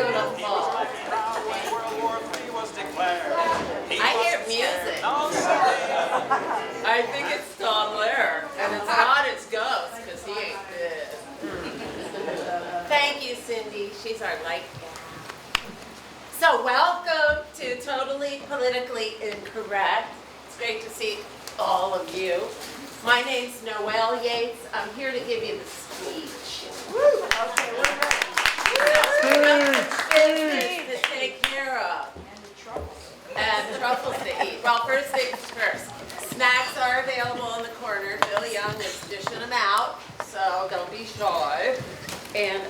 beautiful. I hear music. I think it's Tom Lehrer, and it's not his ghost, because he ain't dead. Thank you, Cindy. She's our light gal. So welcome to Totally Politically Incorrect. It's great to see all of you. My name's Noel Yates. I'm here to give you the speech. Okay, we're ready. Business to take care of. And truffles to eat. Well, first things first. Snacks are available in the corner. Bill Young is dishing them out, so don't be shy. And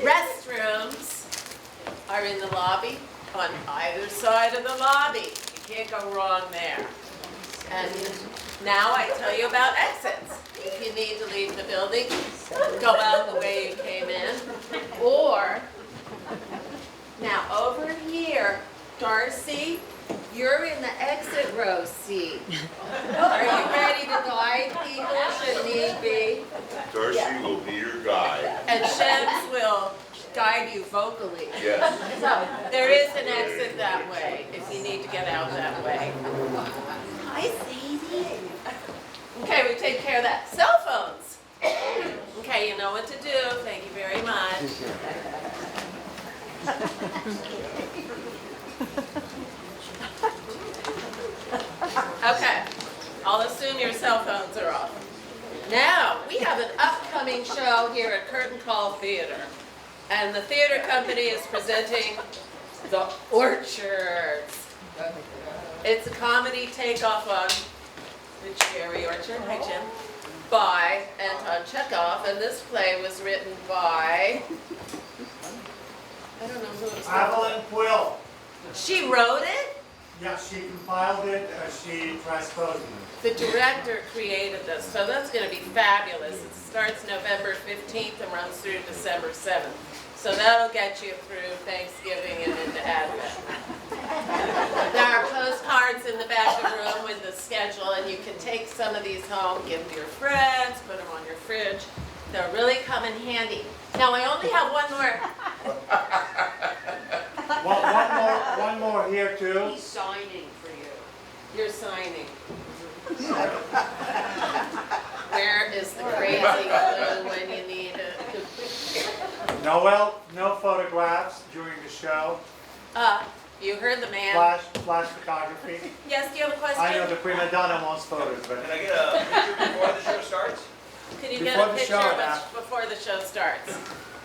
restrooms are in the lobby on either side of the lobby. You can't go wrong there. And now I tell you about exits. If you need to leave the building, go out the way you came in. Or, now over here, Darcy, you're in the exit row seat. Are you ready to guide people should need be? Darcy will be your guide. And Shems will guide you vocally. Yes. So there is an exit that way if you need to get out that way. Hi, Sadie. Okay, we take care of that. Cell phones. Okay, you know what to do. Thank you very much. Okay, I'll assume your cell phones are off. Now, we have an upcoming show here at Curtain Call Theater. And the theater company is presenting The Orchards. It's a comedy takeoff on the Cherry Orchard, hi Jim, by Anton Chekhov. And this play was written by, I don't know who it's Evelyn Quill. She wrote it? Yeah, she compiled it, she transposed it. The director created this, so that's going to be fabulous. It starts November 15th and runs through December 7th. So that'll get you through Thanksgiving and into Advent. There are postcards in the back of the room with the schedule, and you can take some of these home, give them to your friends, put them on your fridge. They'll really come in handy. Now, I only have one more. One more here too. He's signing for you. You're signing. Where is the crazy glue when you need it? Noel, no photographs during the show. You heard the man. Flash photography. Yes, do you have a question? I know the prima donna wants photos, but Can I get a picture before the show starts? Can you Before get a the picture show, of us yeah. before the show starts?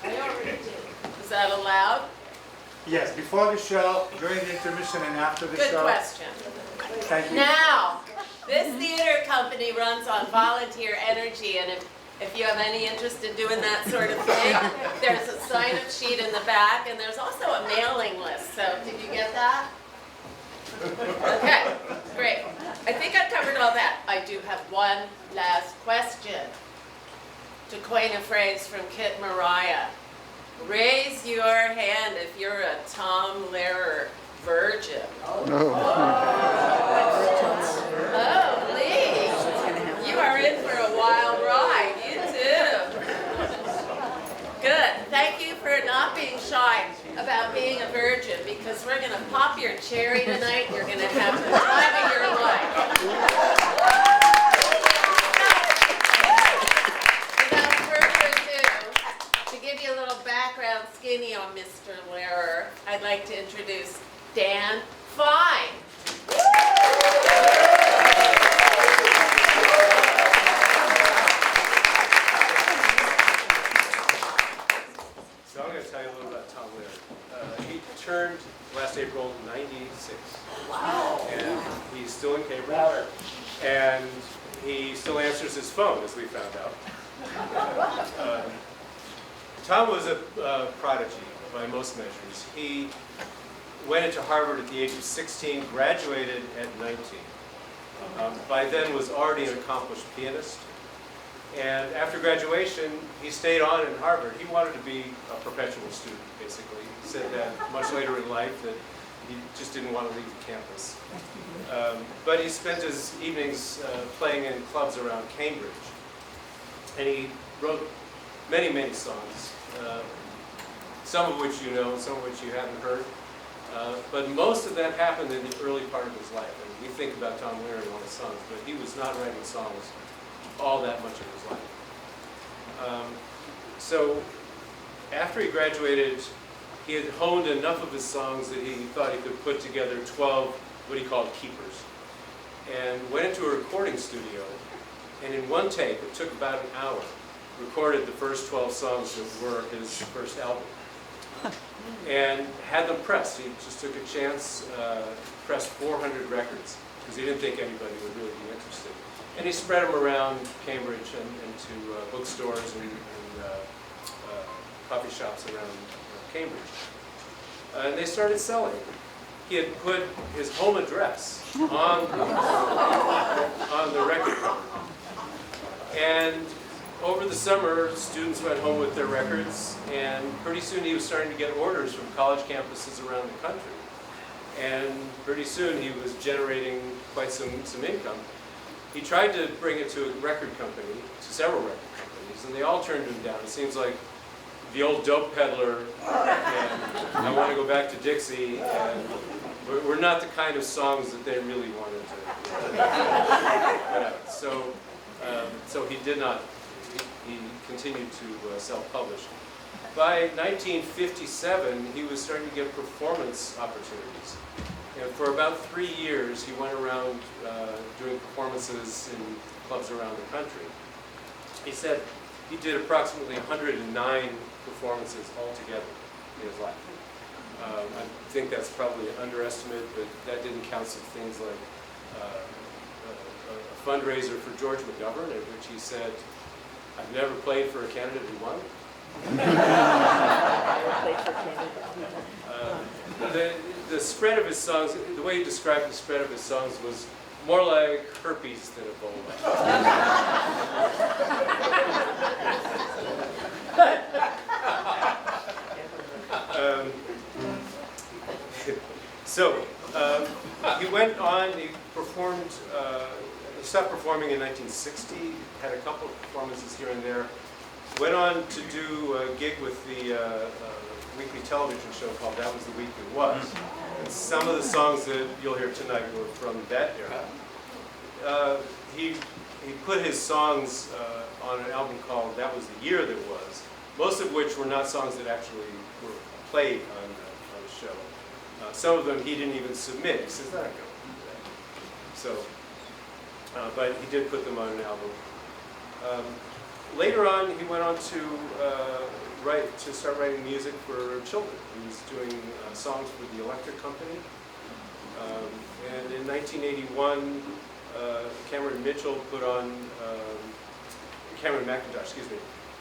I already did. Is that allowed? yes, before the show, during the intermission, and after the Good show. question. Thank you. Now, this theater company runs on volunteer energy, and if you have any interest in doing that sort of thing, there's a sign-up sheet in the back, and there's also a mailing list. So, did you get that? Okay, great. I think I've covered all that. I do have one last question. To coin a phrase from Kit Mariah, raise your hand if you're a Tom Lehrer virgin. Oh, Lee, you are in for a wild ride. You too. Good. Thank you for not being shy about being a virgin, because we're going to pop your cherry tonight. You're going to have the time of your life. Without further ado, to give you a little background skinny on Mr. Lehrer, I'd like to introduce Dan Fein. So I'm going to tell you a little about Tom Lehrer. He turned last April 96. Wow. And he's still in Cambridge. And he still answers his phone, as we found out. Tom was a prodigy by most measures. He went into Harvard at the age of 16, graduated at 19. By then was already an accomplished pianist. And after graduation, he stayed on in Harvard. He wanted to be a perpetual student, basically. He said that much later in life that he just didn't want to leave the campus. But he spent his evenings playing in clubs around Cambridge. And he wrote many, many songs. some of which you know, some of which you haven't heard. But most of that happened in the early part of his life. And we think about Tom Lehrer and all his songs, but he was not writing songs all that much of his life. So after he graduated, he had honed enough of his songs that he thought he could put together 12 what he called keepers, and went into a recording studio, and in one take, it took about an hour, recorded the first 12 songs that were his first album, and had them pressed. He just took a chance, pressed 400 records, because he didn't think anybody would really be interested. And he spread them around Cambridge and to bookstores and coffee shops around Cambridge. And they started selling. He had put his home address on the record cover. And over the summer, students went home with their records, and pretty soon he was starting to get orders from college campuses around the country. And pretty soon he was generating quite some income. He tried to bring it to a record company, to several record companies, and they all turned him down. It seems like the old dope peddler, and I want to go back to Dixie, and we're not the kind of songs that they really wanted to put out. So he did not, he continued to self-publish. By 1957, he was starting to get performance opportunities. And for about 3 years, he went around doing performances in clubs around the country. He said he did approximately 109 performances altogether in his life. I think that's probably an underestimate, but that didn't count some things like a fundraiser for George McGovern, at which he said, "I've never played for a candidate who won." The spread of his songs, the way he described the spread of his songs was more like herpes than Ebola. He went on, he performed, he stopped performing in 1960, had a couple of performances here and there, went on to do a gig with the weekly television show called That Was the Week It Was. And some of the songs that you'll hear tonight were from that era. He put his songs on an album called That Was the Year That Was, most of which were not songs that actually were played on the show. Some of them he didn't even submit. He says, "I'm not going to do that." So, but he did put them on an album. Later on, he went on to start writing music for children. He was doing songs for the Electric Company. And in 1981, Cameron McIntosh,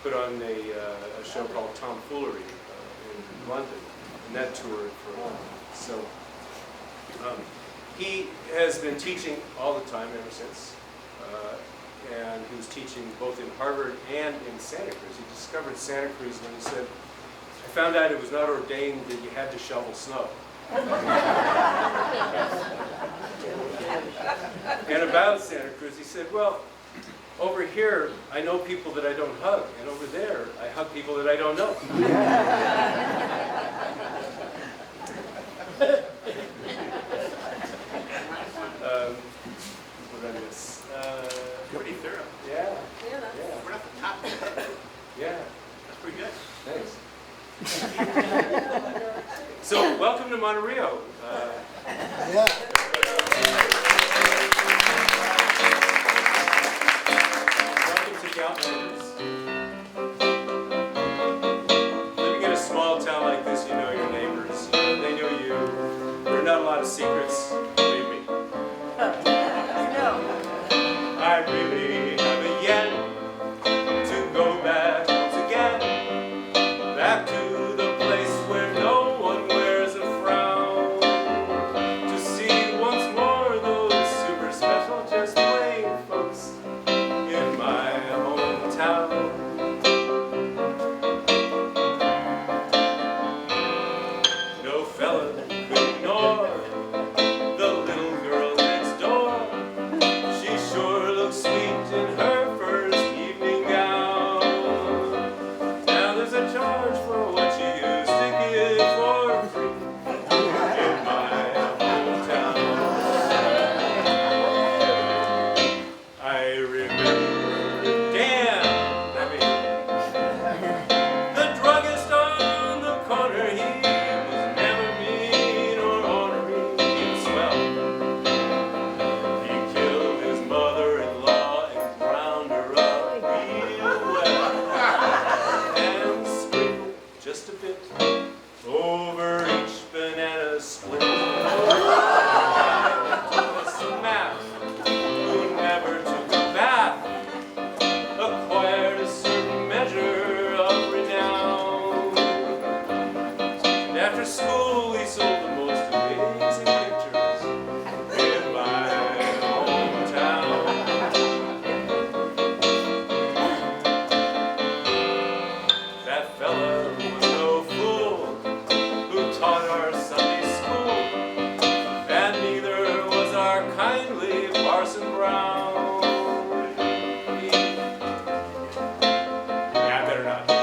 put on a show called Tomfoolery in London, and that toured for a while. So he has been teaching all the time ever since. And he was teaching both in Harvard and in Santa Cruz. He discovered Santa Cruz when he said, "I found out it was not ordained that you had to shovel snow." And about Santa Cruz, he said, "Well, over here, I know people that I don't hug, and over there, I hug people that I don't know." What did I miss? Pretty thorough. Yeah. Yeah, that's Yeah. We're not the top. Yeah. That's pretty good. Thanks. So, welcome to Monterey. Yeah. Welcome to Galtlanders. Living in a small town like this, you know your neighbors. They know you. There are not a lot of secrets, believe me. I really haven't yet to go back once again, back to the place where no one wears a frown, to see once more those super special just plain folks in my hometown. No fella could ignore the after school, he sold the most amazing pictures in my hometown. That fella was no fool who taught our Sunday school, and neither was our kindly Parson Brown. Yeah, I better not. In my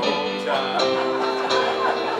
hometown.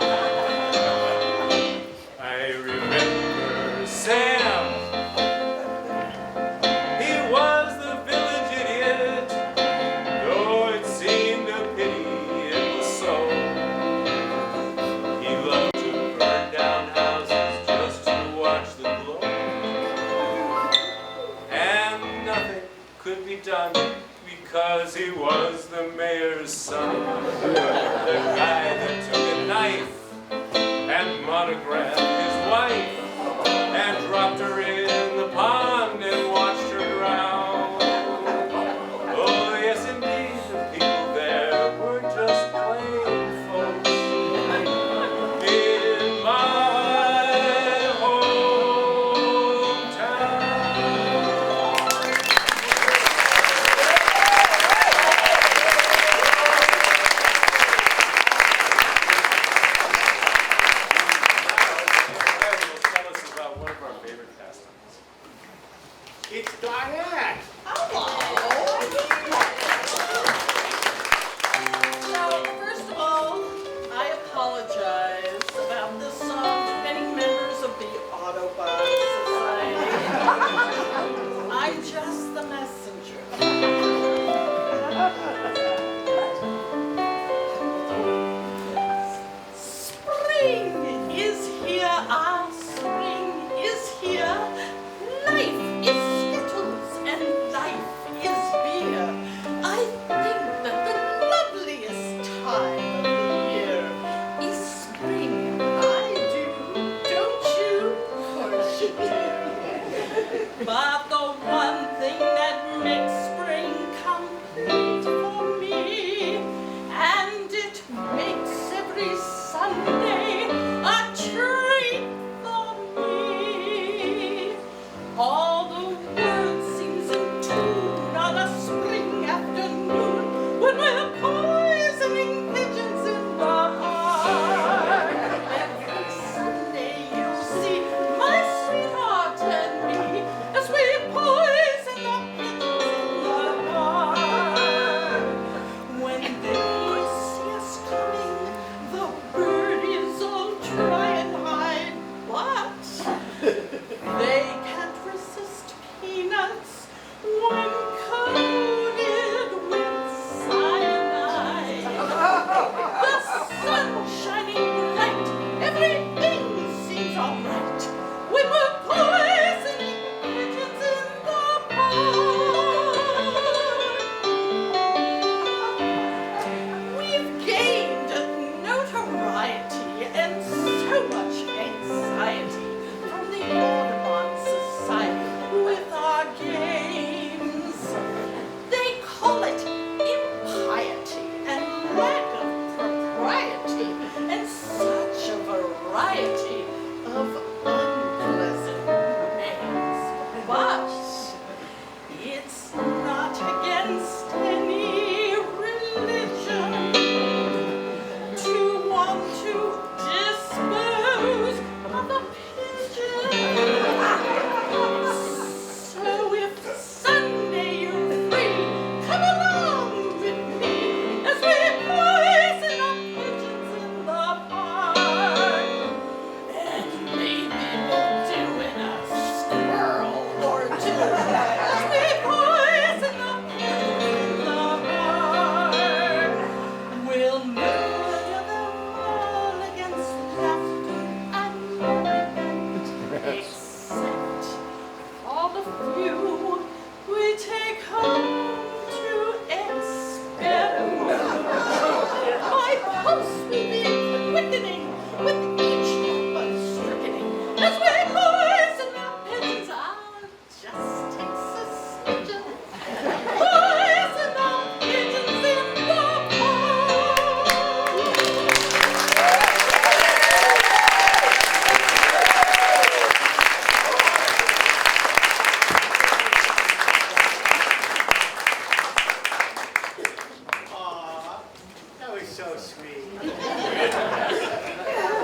sweet. That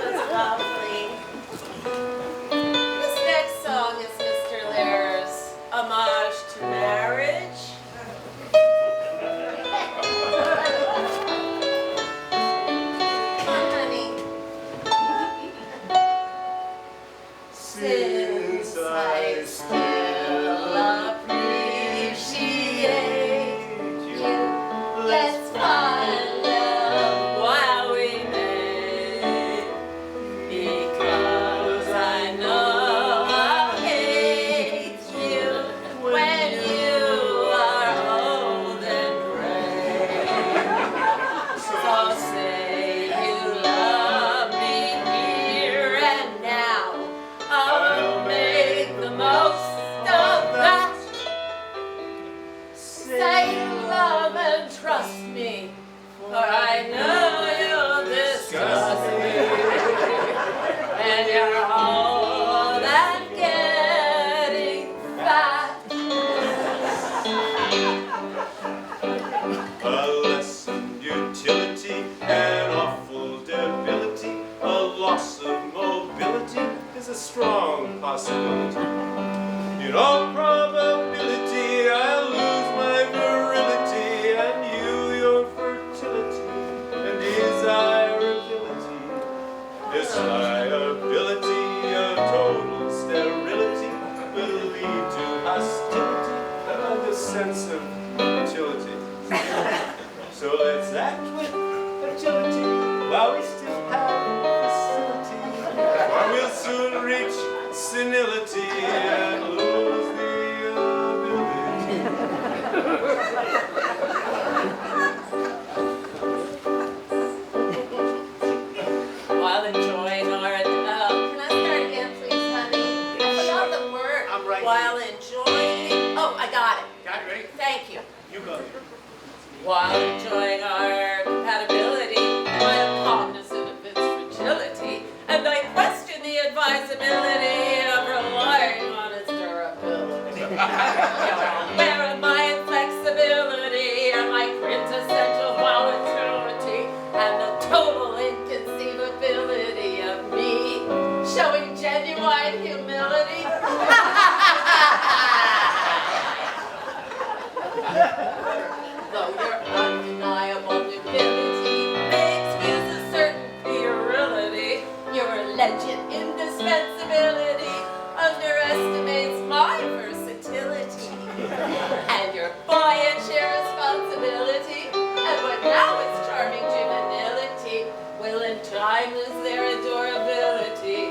was lovely. This next song is Mr. Lehrer's homage to marriage. Come on, honey. Since I still appreciate you, let's find love while we may. Because I know I'll hate you when you are old and gray. So say you love me here and now. I'll make the most of that. Say you love and trust me, for I know you'll disgust me. And you're old and getting fat. A lessened utility, an awful debility, a loss of mobility is a strong possibility. In all probability, I'll lose my virility, and you your fertility and desirability. This liability of total sterility will lead to hostility and a sense of utility. So let's act with agility while we still have facility, or we'll soon reach senility and lose the ability. While enjoying our, can I start again, please, honey? I forgot the word. I'm right While enjoying, oh, I got it. Got it, ready? Thank you. You go. While enjoying our compatibility, I am cognizant of its fragility, and I question the advisability of relying on its durability. Where am my inflexibility and my quintessential volatility and the total inconceivability of me showing genuine humility? Though your undeniable nobility may excuse a certain puerility, your alleged indispensability underestimates my versatility. And your boyish irresponsibility, and what now is charming juvenility, will in time lose their adorability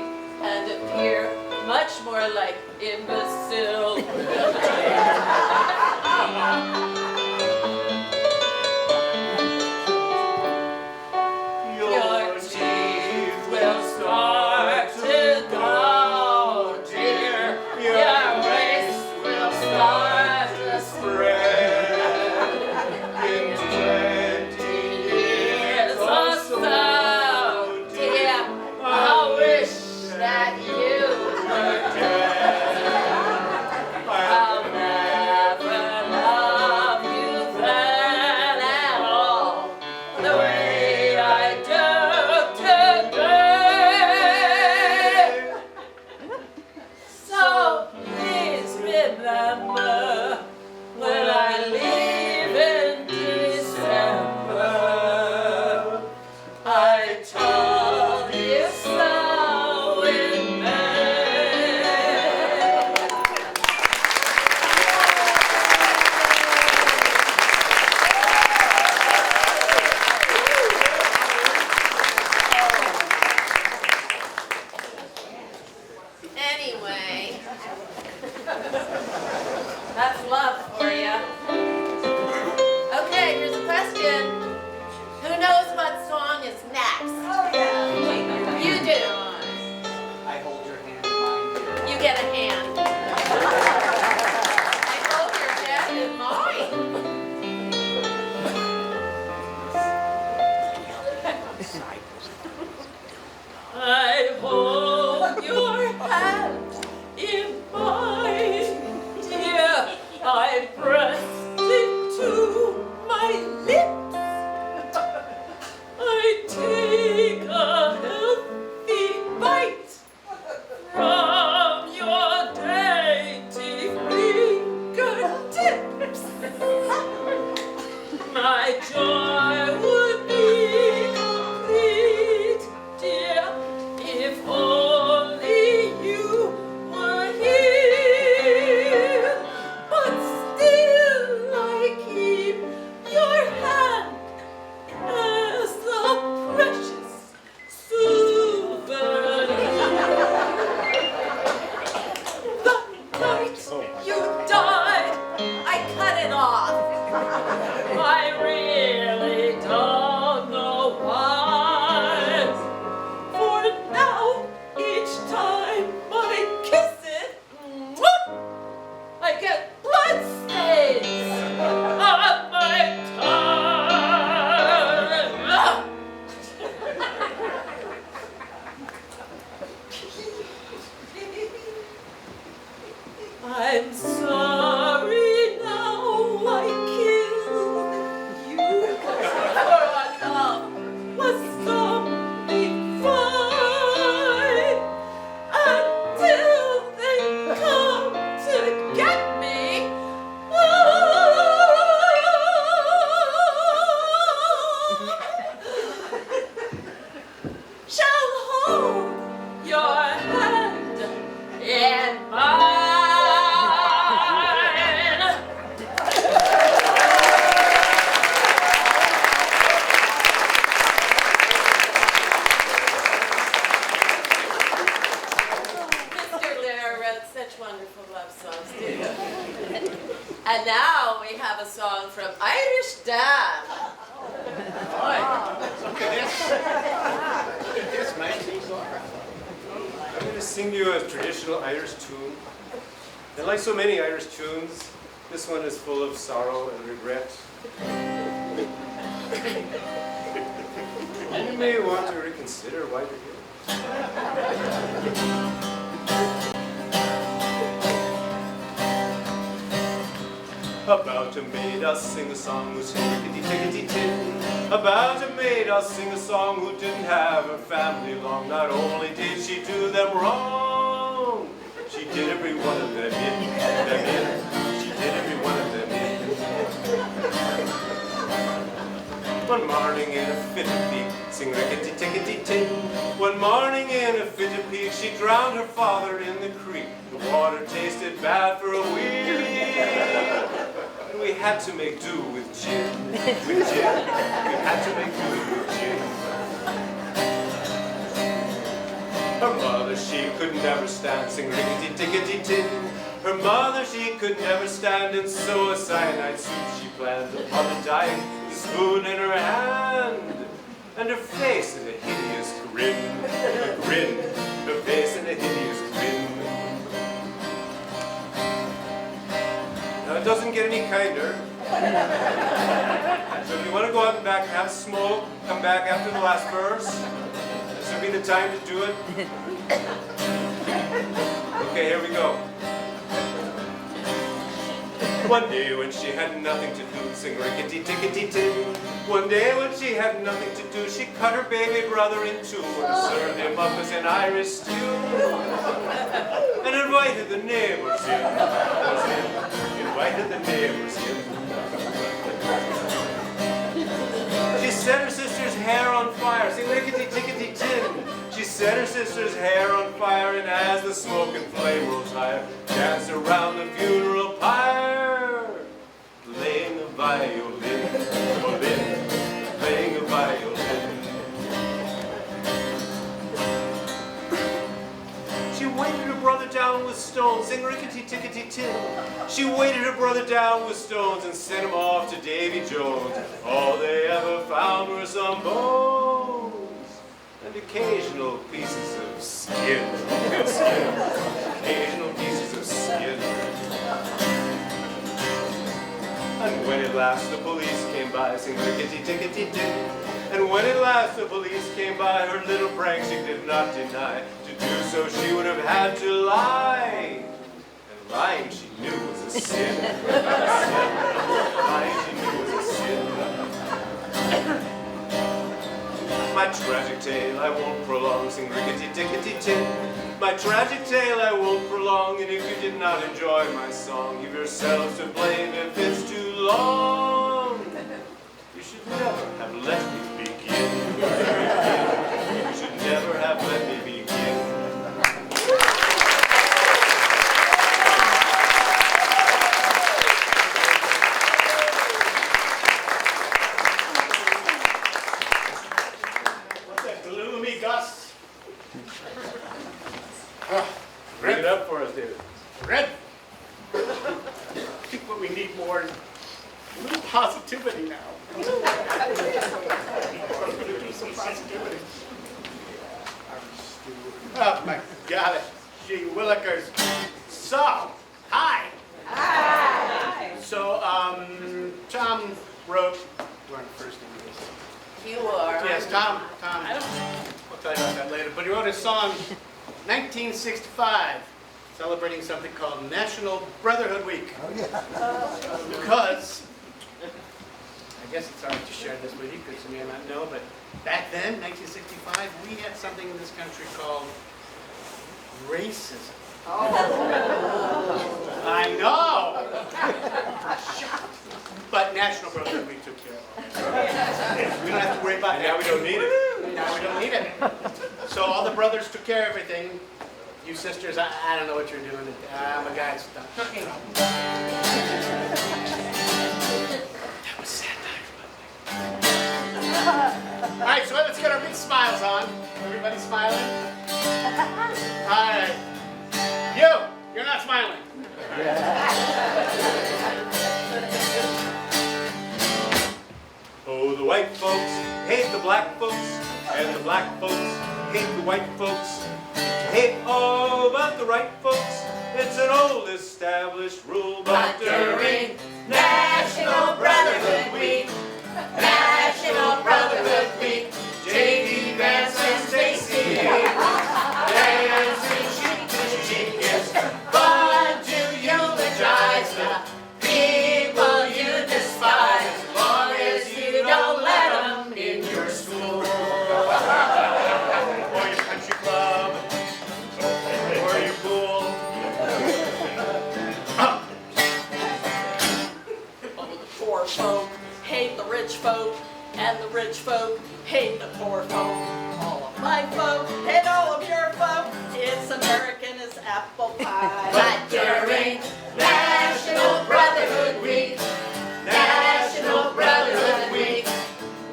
and appear much more like imbecility. Your teeth will start to go, dear. Your waist will start to spread. In 20 years or so, dear, I wish that you were dead. I'll never love you then at all, the way I do today. So please remember, when I leave in December, I told you so in May. Anyway, that's love for you. Okay, here's a question. Who knows what song is next? You do. I hold your hand in mine. You get a hand. I hold your hand in mine. I hold your hand in mine, dear. I press it to my lips. I And now we have a song from Irish Dan. I'm going to sing you a traditional Irish tune. And like so many Irish tunes, this one is full of sorrow and regret. And you may want to reconsider why you're here. About a maid I'll sing a song who's tickety-tickety-tin. About a maid I'll sing a song who didn't have her family long. Not only did she do them wrong, she did every one of them in. She did every one of them in. One morning in a fit of pique, sing rickety-tickety-tin. One morning in a fit of pique, she drowned her father in the creek. The water tasted bad for a week. We had to make do with gin, We had to make do with gin. Her mother, she could never stand, sing rickety-tickety-tin. Her mother, she could never stand, and so a cyanide soup she planned. Upon the dying, with a spoon in her hand, and her face in a hideous grin, her face in a hideous grin. It doesn't get any kinder. So if you want to go out and back and have a smoke, come back after the last verse. This will be the time to do it. Okay, here we go. One day when she had nothing to do, sing rickety-tickety-tin. One day when she had nothing to do, she cut her baby brother in two and served him up as an Irish stew. And invited the neighbors in. Invited the neighbors in. She set her sister's hair on fire, sing rickety-tickety-tin. She set her sister's hair on fire, and as the smoke and flame rose higher, danced around the funeral pyre, playing a violin, playing a violin. She weighted her brother down with stones, sing rickety-tickety-tin. She weighted her brother down with stones and sent him off to Davy Jones. All they ever found were some bones and occasional pieces of skin. Occasional pieces of skin. And when at last the police came by, sing rickety-tickety-tin. And when at last the police came by, her little prank she did not deny. To do so she would have had to lie. And lying she knew was a sin. Lying she knew was a sin. My tragic tale I won't prolong, sing rickety-tickety-tin. My tragic tale I won't prolong, and if you did not enjoy my song, you've yourselves to blame if it's too long. You should never have let me begin. You should never have let me begin. Bring it up for us, David. Red. I think what we need more is a little positivity now. Some positivity. Oh my God, gee willikers. So, hi. Hi. So, Tom wrote. We're on first name. You are. Yes, Tom. I'll tell you about that later. But he wrote a song, 1965, celebrating something called National Brotherhood Week. Oh, yeah. Because, I guess it's all right to share this with you because you may not know, but back then, 1965, we had something in this country called racism. I know! But National Brotherhood Week took care of it. We don't have to worry about And that. now we don't need it. Now we don't need it. So all the brothers took care of everything. You sisters, I don't know what you're doing. I'm a guy stuck. That was sad times, by the way. All right, so let's get our big smiles on. Everybody smiling? All right. You're not smiling. folks hate the black folks, and the black folks hate the white folks. Hate all but the right folks. It's an old established rule, but during National Brotherhood Week, National Brotherhood Week, J.D. Vance and Stacy dancing cheek to cheek. It's fun to eulogize the people you despise, as long as you don't let them in your school. Or your country club, or your pool. Oh, the poor folk hate the rich folk, and the rich folk hate the poor folk. All of my folk hate all of your folk. It's American as apple pie. But during National Brotherhood Week, National Brotherhood Week,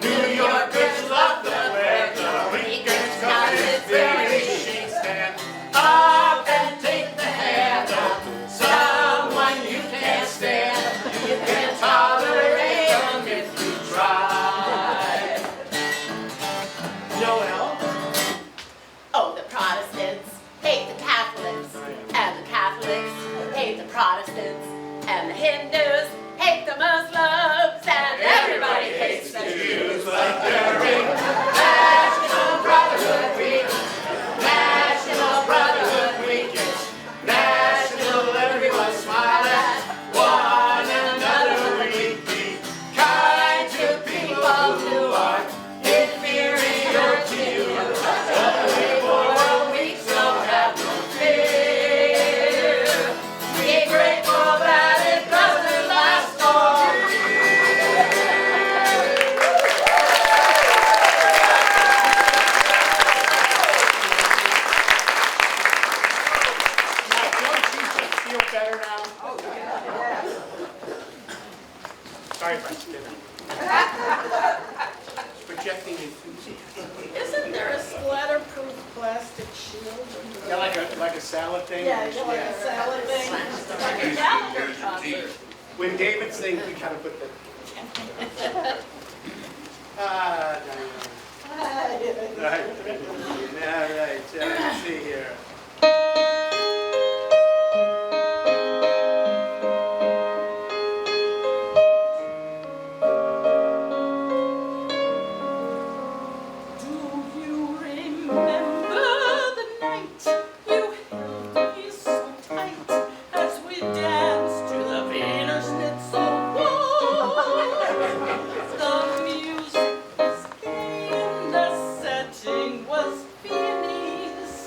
New Yorkers love the weather. Weekends got its very chic. Stand up and take the hand of someone you can't stand. You can't tolerate them if you try. Noel? Oh, the Protestants hate the Catholics, and the Catholics hate the Protestants, and the Hindus hate the Muslims, and everybody hates the Jews. But during National Brotherhood Week, National Brotherhood Week, it's national, everyone smile at one another. We be kind to people who are inferior to you. Only for a week, so have no fear. Be grateful that it doesn't last all Now, don't you just feel better now? Oh, yeah. Sorry, Preston. Projecting enthusiasm. Isn't there a splatterproof plastic shield? Yeah, like a salad thing? Yeah, you know, like a salad thing. Like a Gallagher concert. When David sings, we kind of put the... Ah, Diane. Right. All right, let's see here. Do you remember the night you held me so tight as we danced to the Wiener Schnitzel waltz? The music was gay and the setting was Viennese.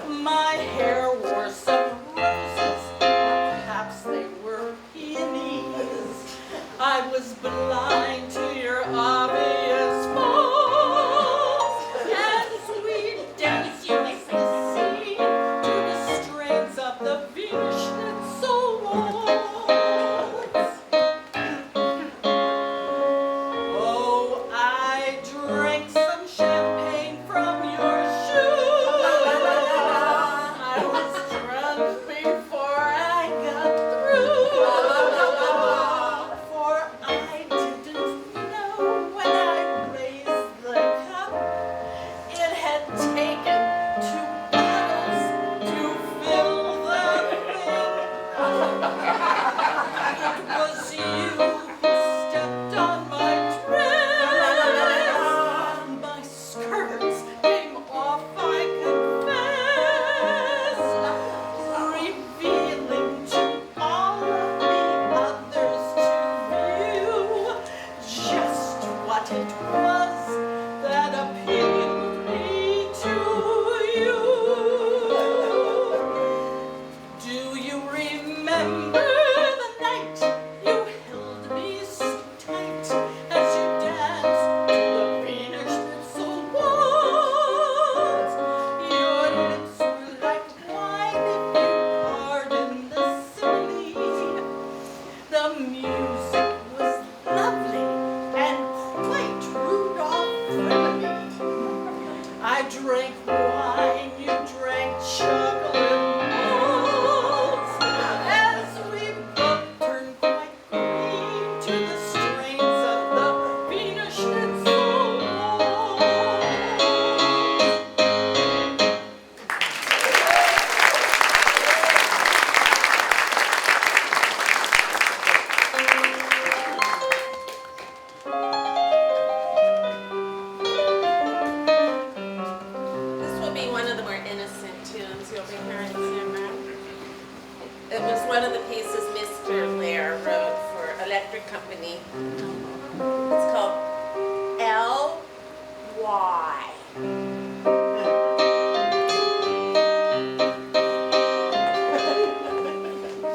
My hair wore some roses, or perhaps they were peonies. I was blind to your obvious faults, as we danced uselessly to the strains of the Wiener Schnitzel waltz. Oh, I drank some champagne from your shoes. I was drunk before I got through. For I didn't know when I raised the cup, it had taken 2 bottles to fill the thing. It was you who stepped on my dress. My skirts came off, I confess, revealing to all of the others to view just what it was that appealed me to you. Do you remember the night you held me so tight as you danced to the Wiener Schnitzel waltz? Your lips were like wine, if you pardon the simile. The music was lovely and quite Rudolph friendly. I drank wine, you drank chocolate malts, as we both turned quite green to the strains of the Wiener Schnitzel one of the pieces Mr. Lehrer wrote for Electric Company. It's called L.Y.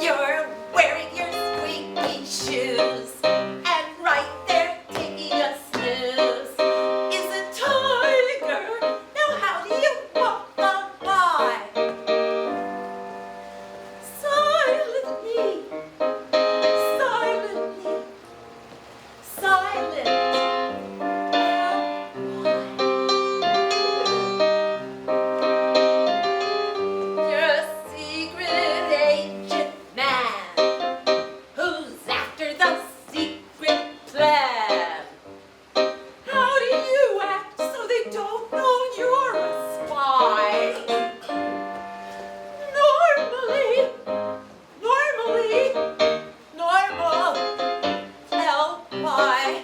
You're wearing your squeaky shoes, and right there taking a snooze is a tiger. Now how do you walk on by? Silently, silently, silent. You're a secret agent man who's after the secret plan. How do you act so they don't know you're a spy? Normally, normal, L.Y.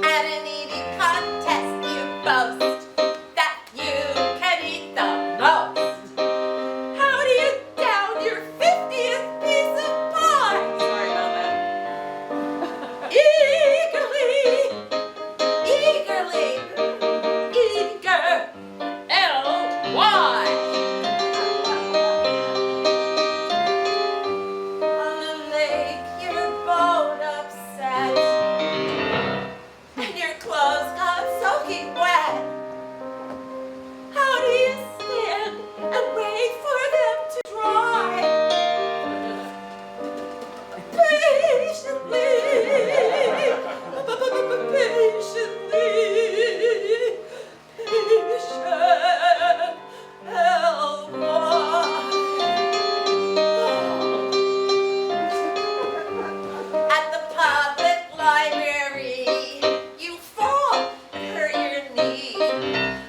At an eating contest you boast that you can eat the most. How do you down your 50th piece of pie? Sorry about that. Eagerly, eager, L.Y. On the lake, your boat upset, and your clothes got soaking wet. How do you stand and wait for them to dry? Patiently, patient, L.Y. At the public library, you fall and hurt your knee.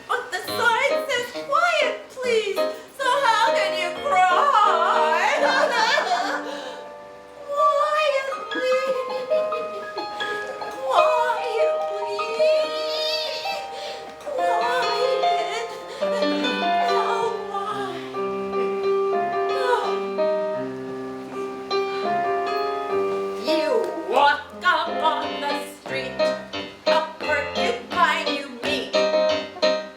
But the sign says quiet, please. So how can you cry? Quietly, quiet, L.Y. You walk up on the street, a porcupine you meet.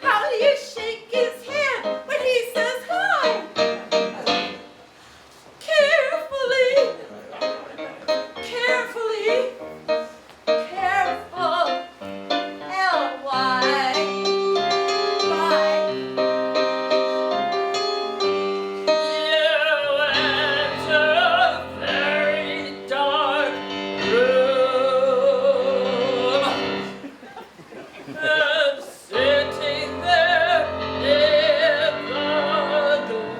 How do you shake his hand when he says hi? Carefully, careful, L.Y. Bye. You enter a very dark room, and sitting there in the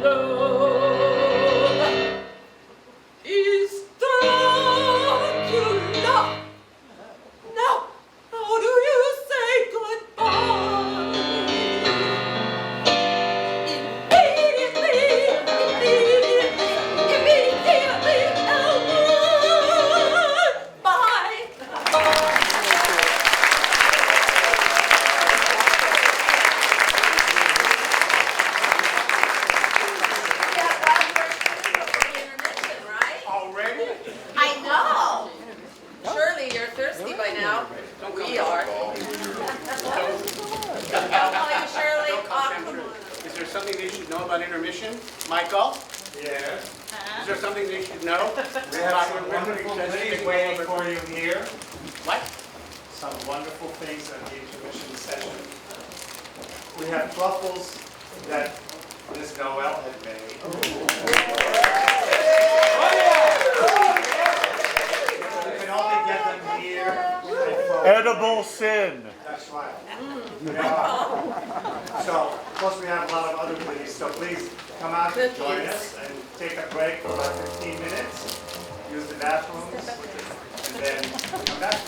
gloom is Dracula. Now, how do you say goodbye? Immediately, L.Y. Bye. Already? I know. Surely you're thirsty by now. We are. How are you, Shirley? Oh, come on. Is there something they should know about intermission? Michael? Yeah. Is there something they should know? We have some wonderful goodies waiting for you here. What? Some wonderful things at the intermission session. We have truffles that Miss Noel had made. You can only get them here. Edible sin. That's right. Yeah. So, plus we have a lot of other goodies, so please come out and join us and take a break for about 15 minutes, use the bathrooms, and then come back.